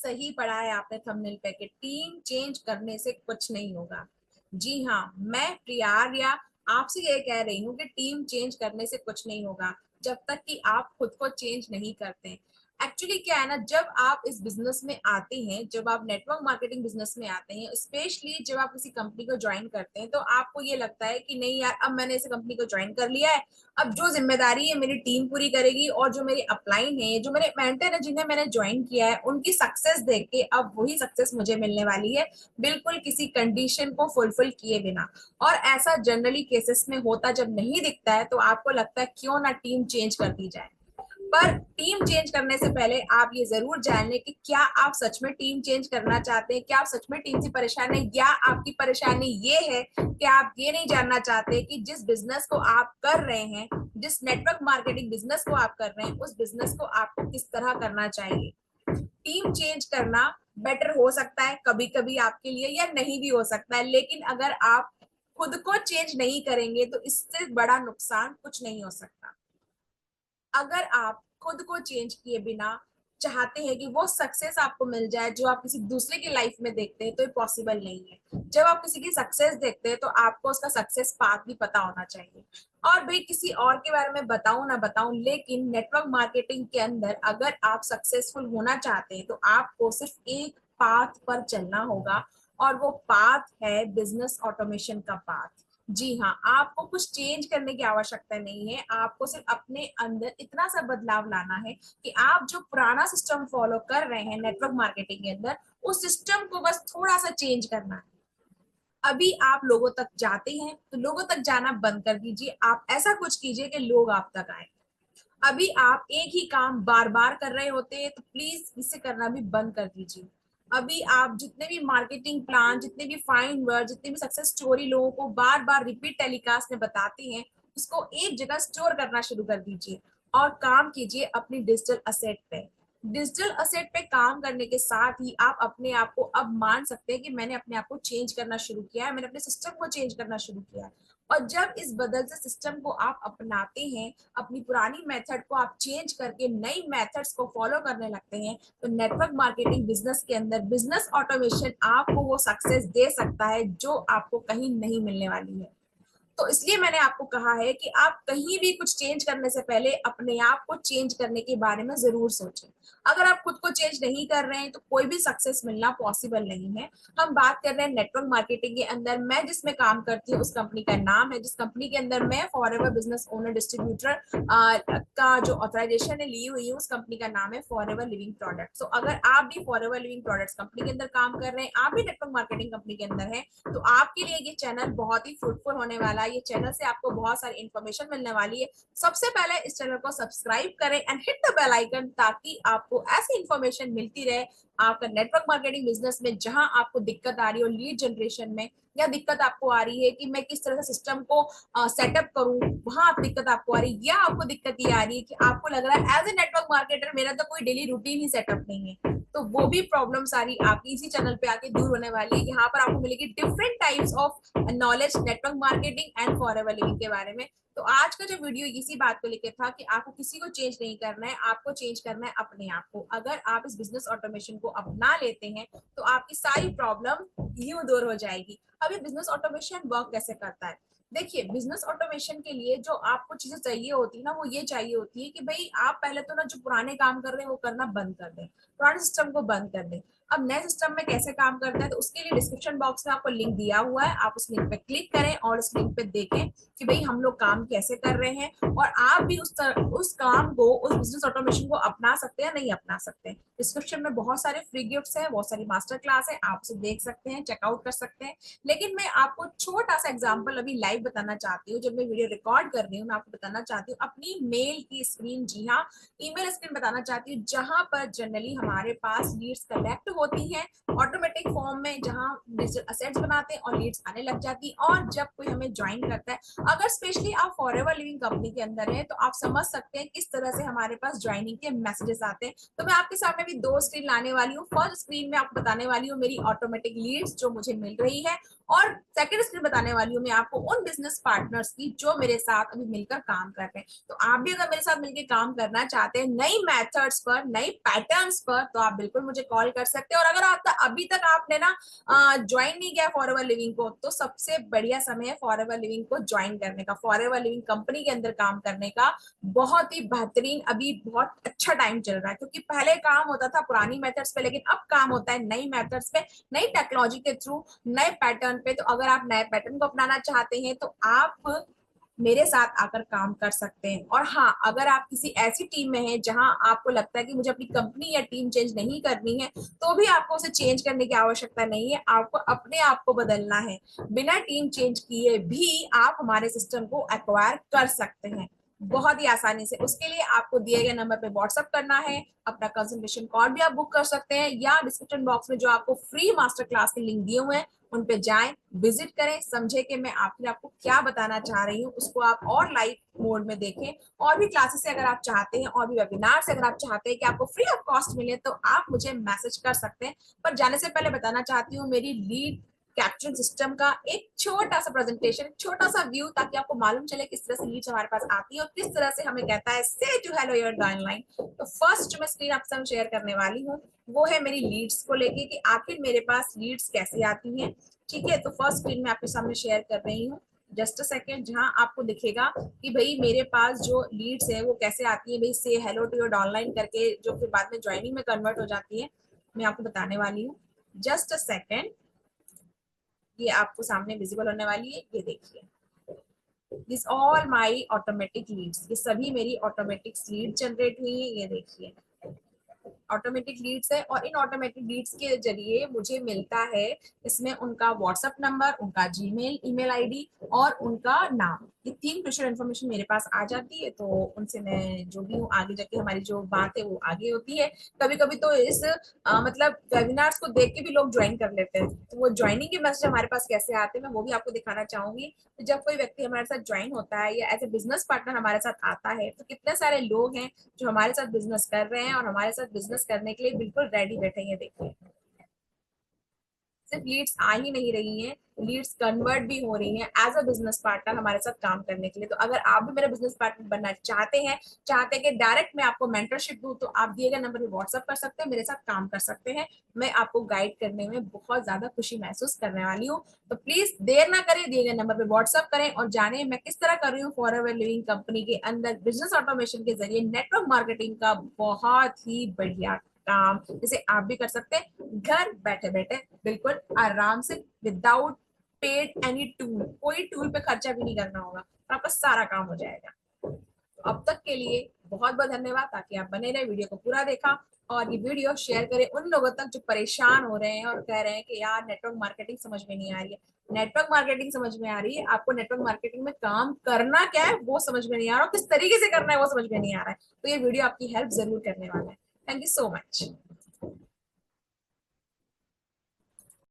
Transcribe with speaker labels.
Speaker 1: सही पढ़ा है आपने थंबनेल पे कि टीम चेंज करने से कुछ नहीं होगा। जी हाँ, मैं प्रिया आपसे ये कह रही हूँ कि टीम चेंज करने से कुछ नहीं होगा जब तक कि आप खुद को चेंज नहीं करते। एक्चुअली क्या है ना, जब आप इस बिजनेस में आते हैं, जब आप नेटवर्क मार्केटिंग बिजनेस में आते हैं, स्पेशली जब आप किसी कंपनी को ज्वाइन करते हैं, तो आपको ये लगता है कि नहीं यार, अब मैंने इस कंपनी को ज्वाइन कर लिया है, अब जो जिम्मेदारी है मेरी टीम पूरी करेगी, और जो मेरी अपलाइन है, जो मेरे मेंटर है जिन्हें मैंने ज्वाइन किया है, उनकी सक्सेस देख के अब वही सक्सेस मुझे मिलने वाली है, बिल्कुल किसी कंडीशन को फुलफिल किए बिना। और ऐसा जनरली केसेस में होता जब नहीं दिखता है, तो आपको लगता है क्यों ना टीम चेंज कर दी जाए। पर टीम चेंज करने से पहले आप ये जरूर जान लें कि क्या आप सच में टीम चेंज करना चाहते हैं, क्या आप सच में टीम से परेशान है, या आपकी परेशानी ये है कि आप ये नहीं जानना चाहते कि जिस बिजनेस को आप कर रहे हैं, जिस नेटवर्क मार्केटिंग बिजनेस को आप कर रहे हैं, उस बिजनेस को आपको किस तरह करना चाहिए। टीम चेंज करना बेटर हो सकता है कभी कभी आपके लिए, या नहीं भी हो सकता है, लेकिन अगर आप खुद को चेंज नहीं करेंगे तो इससे बड़ा नुकसान कुछ नहीं हो सकता। अगर आप खुद को चेंज किए बिना चाहते हैं कि वो सक्सेस आपको मिल जाए जो आप किसी दूसरे की लाइफ में देखते हैं, तो ये पॉसिबल नहीं है। जब आप किसी की सक्सेस देखते हैं तो आपको उसका सक्सेस पाथ भी पता होना चाहिए। और भाई किसी और के बारे में बताऊं ना बताऊं, लेकिन नेटवर्क मार्केटिंग के अंदर अगर आप सक्सेसफुल होना चाहते हैं तो आपको सिर्फ एक पाथ पर चलना होगा, और वो पाथ है बिजनेस ऑटोमेशन का पाथ। जी हाँ, आपको कुछ चेंज करने की आवश्यकता नहीं है, आपको सिर्फ अपने अंदर इतना सा बदलाव लाना है कि आप जो पुराना सिस्टम फॉलो कर रहे हैं नेटवर्क मार्केटिंग के अंदर, उस सिस्टम को बस थोड़ा सा चेंज करना है। अभी आप लोगों तक जाते हैं तो लोगों तक जाना बंद कर दीजिए, आप ऐसा कुछ कीजिए कि लोग आप तक आए। अभी आप एक ही काम बार बार कर रहे होते हैं तो प्लीज इसे करना भी बंद कर दीजिए। अभी आप जितने भी मार्केटिंग प्लान, जितने भी फाइन वर्ड, जितने भी सक्सेस स्टोरी लोगों को बार बार रिपीट टेलीकास्ट में बताते हैं, उसको एक जगह स्टोर करना शुरू कर दीजिए और काम कीजिए अपनी डिजिटल असेट पे। डिजिटल असेट पे काम करने के साथ ही आप अपने आप को अब मान सकते हैं कि मैंने अपने आप को चेंज करना शुरू किया है, मैंने अपने सिस्टम को चेंज करना शुरू किया है। और जब इस बदलते सिस्टम को आप अपनाते हैं, अपनी पुरानी मेथड को आप चेंज करके नई मेथड्स को फॉलो करने लगते हैं, तो नेटवर्क मार्केटिंग बिजनेस के अंदर बिजनेस ऑटोमेशन आपको वो सक्सेस दे सकता है जो आपको कहीं नहीं मिलने वाली है। तो इसलिए मैंने आपको कहा है कि आप कहीं भी कुछ चेंज करने से पहले अपने आप को चेंज करने के बारे में जरूर सोचें। अगर आप खुद को चेंज नहीं कर रहे हैं तो कोई भी सक्सेस मिलना पॉसिबल नहीं है। हम बात कर रहे हैं नेटवर्क मार्केटिंग के अंदर, मैं जिसमें काम करती हूँ उस कंपनी का नाम है, जिस कंपनी के अंदर मैं फॉरएवर बिजनेस ओनर डिस्ट्रीब्यूटर का जो ऑथराइजेशन है ली हुई है, उस कंपनी का नाम है फॉरएवर लिविंग प्रोडक्ट। तो अगर आप भी फॉरएवर लिविंग प्रोडक्ट्स कंपनी के अंदर काम कर रहे हैं, आप भी नेटवर्क मार्केटिंग कंपनी के अंदर है, तो आपके लिए ये चैनल बहुत ही फ्रूटफुल होने वाला है। ये चैनल से आपको बहुत सारी इन्फॉर्मेशन मिलने वाली है। सबसे पहले इस चैनल को सब्सक्राइब करें and hit the bell icon, ताकि आपको ऐसी इन्फॉर्मेशन मिलती रहे आपका नेटवर्क मार्केटिंग बिजनेस में, जहां आपको दिक्कत आ रही हो लीड जनरेशन में, या दिक्कत आपको आ रही है कि मैं किस तरह से सिस्टम को सेटअप करूं, वहां आप दिक्कत आपको आ रही है, या आपको दिक्कत ये आ रही है कि आपको लग रहा है एज ए नेटवर्क मार्केटर मेरा तो कोई डेली रूटीन ही सेटअप नहीं है, तो वो भी प्रॉब्लम सारी आपकी इसी चैनल पे आके दूर होने वाली है। यहाँ पर आपको मिलेगी different types of knowledge network marketing and forever living के बारे में। तो आज का जो वीडियो इसी बात को लेकर था कि आपको किसी को चेंज नहीं करना है, आपको चेंज करना है अपने आप को। अगर आप इस बिजनेस ऑटोमेशन को अपना लेते हैं तो आपकी सारी प्रॉब्लम यूं दूर हो जाएगी। अभी बिजनेस ऑटोमेशन वर्क कैसे करता है, देखिए, बिजनेस ऑटोमेशन के लिए जो आपको चीजें चाहिए होती है ना, वो ये चाहिए होती है कि भाई आप पहले तो ना जो पुराने काम कर रहे हैं वो करना बंद कर दें, पुराने सिस्टम को बंद कर दें। अब नए सिस्टम में कैसे काम करता है, तो उसके लिए डिस्क्रिप्शन बॉक्स में आपको लिंक दिया हुआ है, आप उस लिंक पे क्लिक करें और उस लिंक पे देखें कि भाई हम लोग काम कैसे कर रहे हैं, और आप भी उस काम को, उस बिजनेस ऑटोमेशन को अपना सकते हैं, नहीं अपना सकते हैं। डिस्क्रिप्शन में बहुत सारे फ्री गिफ्ट्स हैं, बहुत सारी मास्टर क्लास है, आप उसे देख सकते हैं, चेकआउट कर सकते हैं। लेकिन मैं आपको छोटा सा एग्जाम्पल अभी लाइव बताना चाहती हूँ, जब मैं वीडियो रिकॉर्ड कर रही हूँ मैं आपको बताना चाहती हूँ अपनी मेल की स्क्रीन, जी हाँ, ईमेल स्क्रीन बताना चाहती हूँ, जहां पर जनरली हमारे पास लीड्स कलेक्ट होती हैं ऑटोमेटिक फॉर्म में, जहां डिजिटल असेट्स बनाते हैं और लीड्स आने लग जाती है। और जब कोई हमें ज्वाइन करता है, अगर स्पेशली आप फॉरएवर लिविंग कंपनी के अंदर है, तो आप समझ सकते हैं किस तरह से हमारे पास ज्वाइनिंग के मैसेजेस आते हैं। तो मैं आपके सामने भी दो स्क्रीन लाने वाली हूँ। फर्स्ट स्क्रीन में आपको बताने वाली हूँ मेरी ऑटोमेटिक लीड्स जो मुझे मिल रही है, और सेकंड स्किल बताने वाली हूँ मैं आपको उन बिजनेस पार्टनर्स की जो मेरे साथ अभी मिलकर काम कर रहे हैं। तो आप भी अगर मेरे साथ मिलकर काम करना चाहते हैं नई मेथड्स पर, नई पैटर्न्स पर, तो आप बिल्कुल मुझे कॉल कर सकते हैं। और अगर आप अभी तक आपने ना ज्वाइन नहीं किया फॉरएवर लिविंग को, तो सबसे बढ़िया समय है फॉरएवर लिविंग को ज्वाइन करने का, फॉरएवर लिविंग कंपनी के अंदर काम करने का। बहुत ही बेहतरीन अभी बहुत अच्छा टाइम चल रहा है, क्योंकि पहले काम होता था पुरानी मेथड्स पे, लेकिन अब काम होता है नई मेथड्स पे, नई टेक्नोलॉजी के थ्रू, नए पैटर्न पे। तो अगर आप नए पैटर्न को अपनाना चाहते हैं तो आप मेरे साथ आकर काम कर सकते हैं। और हाँ, अगर आप किसी ऐसी टीम में हैं जहां आपको लगता है कि मुझे अपनी कंपनी या टीम चेंज नहीं करनी है, तो भी आपको उसे चेंज करने की आवश्यकता नहीं है। आपको अपने आप को बदलना है। बिना टीम चेंज किए भी आप हमारे सिस्टम को एक्वायर कर सकते हैं बहुत ही आसानी से। उसके लिए आपको दिए गए नंबर पे व्हाट्सएप करना है, अपना कंसल्टेशन कॉल भी आप बुक कर सकते हैं, या डिस्क्रिप्शन बॉक्स में जो आपको फ्री मास्टर क्लास के लिंक दिए हुए हैं उन पे जाएं, विजिट करें, समझे कि मैं आखिर आपको क्या बताना चाह रही हूँ, उसको आप और लाइव मोड में देखें। और भी क्लासेस से अगर आप चाहते हैं, और भी वेबिनार से अगर आप चाहते हैं कि आपको फ्री ऑफ कॉस्ट मिले, तो आप मुझे मैसेज कर सकते हैं। पर जाने से पहले बताना चाहती हूँ मेरी लीड कैप्चरिंग सिस्टम का एक छोटा सा प्रेजेंटेशन, छोटा सा व्यू, ताकि आपको मालूम चले किस तरह से लीड्स हमारे पास आती है और किस तरह से हमें कहता है से टू हेलो योर डाउनलाइन। तो फर्स्ट जो मैं स्क्रीन आपके साथ शेयर करने वाली हूँ वो है मेरी लीड्स को लेके कि आखिर मेरे पास लीड्स कैसे आती हैं। ठीक है, तो फर्स्ट स्क्रीन में आपके सामने शेयर कर रही हूँ, जस्ट अ सेकेंड, जहां आपको दिखेगा कि भाई मेरे पास जो लीड्स है वो कैसे आती है। भाई से हेलो टू योर डाउनलाइन करके, जो फिर बाद में ज्वाइनिंग में कन्वर्ट हो जाती है, मैं आपको बताने वाली हूँ। जस्ट अ सेकेंड, ये आपको सामने विजिबल होने वाली है, ये देखिए, this all my automatic leads, ये सभी मेरी ऑटोमेटिक लीड जनरेट हुई है। ये देखिए ऑटोमेटिक लीड्स है, और इन ऑटोमेटिक लीड्स के जरिए मुझे मिलता है इसमें उनका व्हाट्सएप नंबर, उनका जीमेल, ईमेल आईडी और उनका नाम। ये तीन क्रूशियल इन्फॉर्मेशन मेरे पास आ जाती है, तो उनसे मैं जो भी हूँ आगे जाके हमारी जो बात है वो आगे होती है। कभी कभी तो इस मतलब वेबिनार्स को देख के भी लोग ज्वाइन कर लेते हैं, तो वो ज्वाइनिंग के मैसेज हमारे पास कैसे आते हैं मैं वो भी आपको दिखाना चाहूंगी। तो जब कोई व्यक्ति हमारे साथ ज्वाइन होता है या एज ए बिजनेस पार्टनर हमारे साथ आता है, तो कितने सारे लोग हैं जो हमारे साथ बिजनेस कर रहे हैं और हमारे साथ बिजनेस करने के लिए बिल्कुल रेडी बैठे हैं। देखिए, सिर्फ लीड्स आ ही नहीं रही हैं, लीड्स कन्वर्ट भी हो रही हैं एज अ बिजनेस पार्टनर हमारे साथ काम करने के लिए। तो अगर आप भी मेरा बिजनेस पार्टनर बनना चाहते हैं, चाहते हैं कि डायरेक्ट मैं आपको मेंटरशिप दूं, तो आप दिए गए नंबर पर व्हाट्सएप कर सकते हैं, मेरे साथ काम कर सकते हैं। मैं आपको गाइड करने में बहुत ज्यादा खुशी महसूस करने वाली हूँ। तो प्लीज देर ना करें, दिए गए नंबर पर व्हाट्सएप करें और जाने मैं किस तरह कर रही हूँ फॉरएवर लिविंग कंपनी के अंदर बिजनेस ऑटोमेशन के जरिए नेटवर्क मार्केटिंग का बहुत ही बढ़िया काम, जिसे आप भी कर सकते हैं घर बैठे बैठे, बिल्कुल आराम से, विदाउट पेड एनी टूल। कोई टूल पे खर्चा भी नहीं करना होगा और आपका सारा काम हो जाएगा। तो अब तक के लिए बहुत बहुत धन्यवाद। ताकि आप बने रहे, वीडियो को पूरा देखा और ये वीडियो शेयर करें उन लोगों तक जो परेशान हो रहे हैं और कह रहे हैं कि यार नेटवर्क मार्केटिंग समझ में नहीं आ रही है। नेटवर्क मार्केटिंग समझ में आ रही है, आपको नेटवर्क मार्केटिंग में काम करना क्या है वो समझ में नहीं आ रहा, किस तरीके से करना है वो समझ में नहीं आ रहा है, तो ये वीडियो आपकी हेल्प जरूर करने वाला है। Thank you so much.